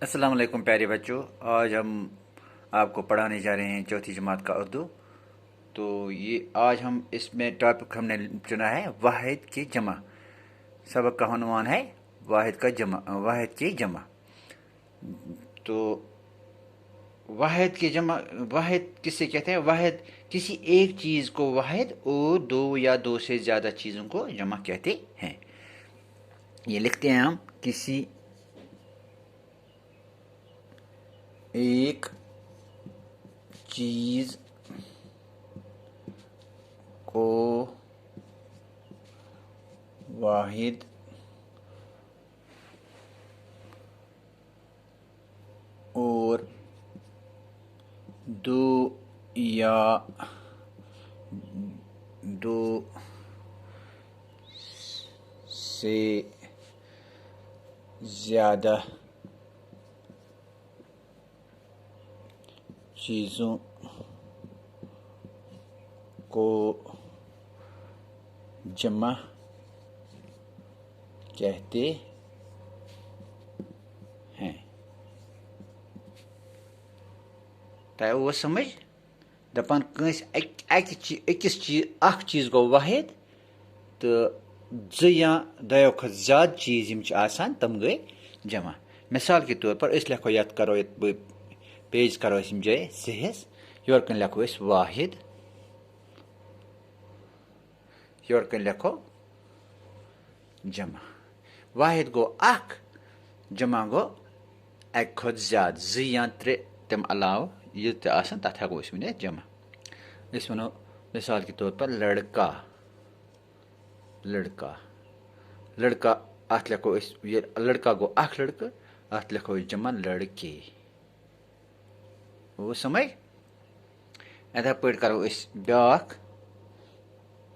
अस्सलाम वालेकुम प्यारे बच्चों। आज हम आपको पढ़ाने जा रहे हैं चौथी जमात का उर्दू। तो ये आज हम इसमें टॉपिक हमने चुना है वाहिद की जमा। सबक का उन्वान है वाहिद का जमा, वाहिद की जमा। तो वाहिद की जमा, वाहिद किससे कहते हैं? वाहिद किसी एक चीज़ को वाहिद और दो या दो से ज़्यादा चीज़ों को जमा कहते हैं। ये लिखते हैं हम, किसी एक चीज़ को वाहिद और दो या दो से ज़्यादा चीज़ों को जमा कहते हैं। तय वो समझ दपान अकिस चीज़ गो वाहिद तो ज या दयो खत ज़्यादा चीज़ यम तम गई जमा। मिसाल के तौर पर इस लिखो यत करो पेज करो यम जाए सहिस योर कन लिखो इस वाहिद, योर कन लिखो जमा। वाहिद गो अख, जमा गो अक खत ज़्यादा ज या त्रे तम अलाव ये तथ हेको वन जमा। इस वनो मिसाल के तौर पर लड़का, लड़का लड़का अत लिखो ये लड़का गो अख लड़का, अत लिखो जमा लड़के। वो समझ। इथे पे करो इस ब्याख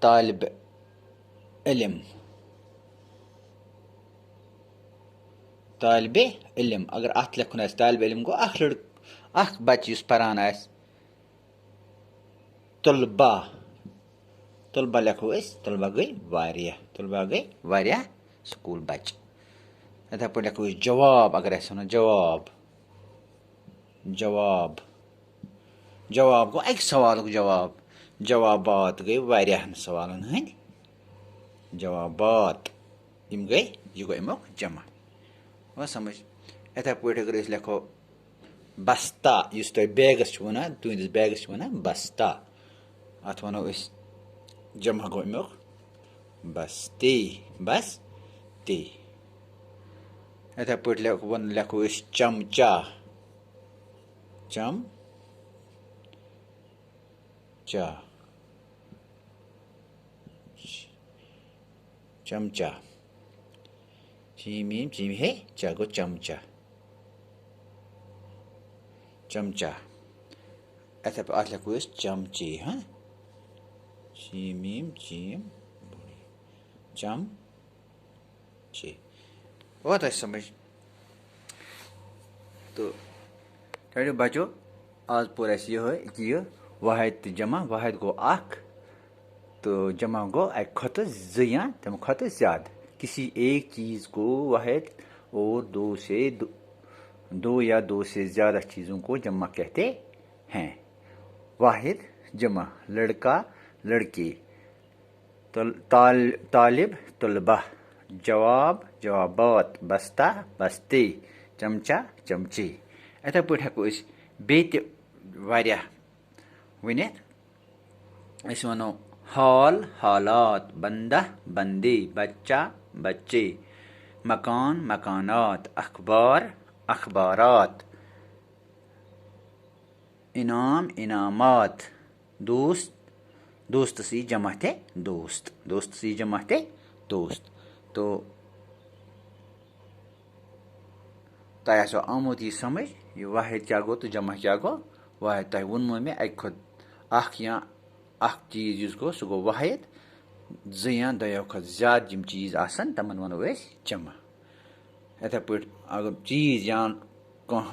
तालिब इल्म, तालिब इल्म अगर अत लिखुन तालिब इल्म गो अख लड़का, अख बच्चे परान तुलबा, तुलबा लिखो तुलबा गई वारिया, तुलबा गई वारिया स्कूल बच। इथे पे लिखो जवाब, अगर वन जवाब, जवाब जवाब गो अक सवाल जवाब, जवाबात गई वारियाहन सवालन हंद जवाबात, यम गई यह गो अमुक जमा। वह समझ। इथे पे अगर लिखो बस्ता, इस तुम बैगस वन, तुंदिस बैगस वन बस्ता, अत वनो जमा गो अमुक बस्ती, बस्ती। इथे पे लिखो चमचा, चमचा, चमचा, चीम चीम है चा गो चमचा, चमचा। इथे पे अत लिखो चमचे, हाँ चीम चीम चमचे। वो तो समझ। तो चलो बचो, आज पूरा यह वाहिद तो जमा, वाहिद गो अख तो जमा गो अक खत ज या तम खत ज़्यादा। किसी एक चीज़ को वाहिद और दो या दो से ज़्यादा चीज़ों को जमा कहते हैं। वाहिद जमा लड़का लड़की, तालिब तुलबा, जवाब जवाबात, बस्ता बस्ती, चमचा चमची। इथे पे हेको बे वनो हाल हालात, बंदा बंदी, बच्चा बच्चे, मकान मकानात, अखबार अखबारात, इनाम इनामात, दोस्त दोस्त सी जमा थे दोस्त, दोस्त सी जमा थे दोस्त। तो तह आमुत यह समझ यह वाहिद क्या गो तो जमा क्या गो। वाहिद तह वनमो मे अख या अख चीज़ गो सह गो वाहिद, ज या दयो खत ज़्यादा यम चीज़ तमन वनो जमा। इथे पे अगर चीज़ या कह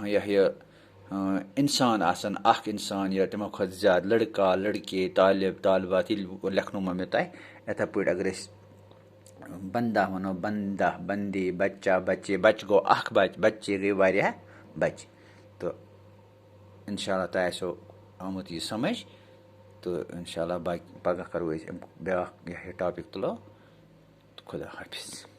इंसान अख इंसान या तमो खत ज़्यादा लड़का लड़के तालिब तालिबात लिखनो मे तह। इथे पे अगर बंदा वनो बंदा बंदी, बच्चा बच्चे, बच गो अख बच, बच्चे गई वारिया बच्चे तो इंशाल्लाह तोह आसो आमुत यह समझ तो इंशाल्लाह बाकी पगह करो ब्या टॉपिक तुलो तो खुदा हाफिज।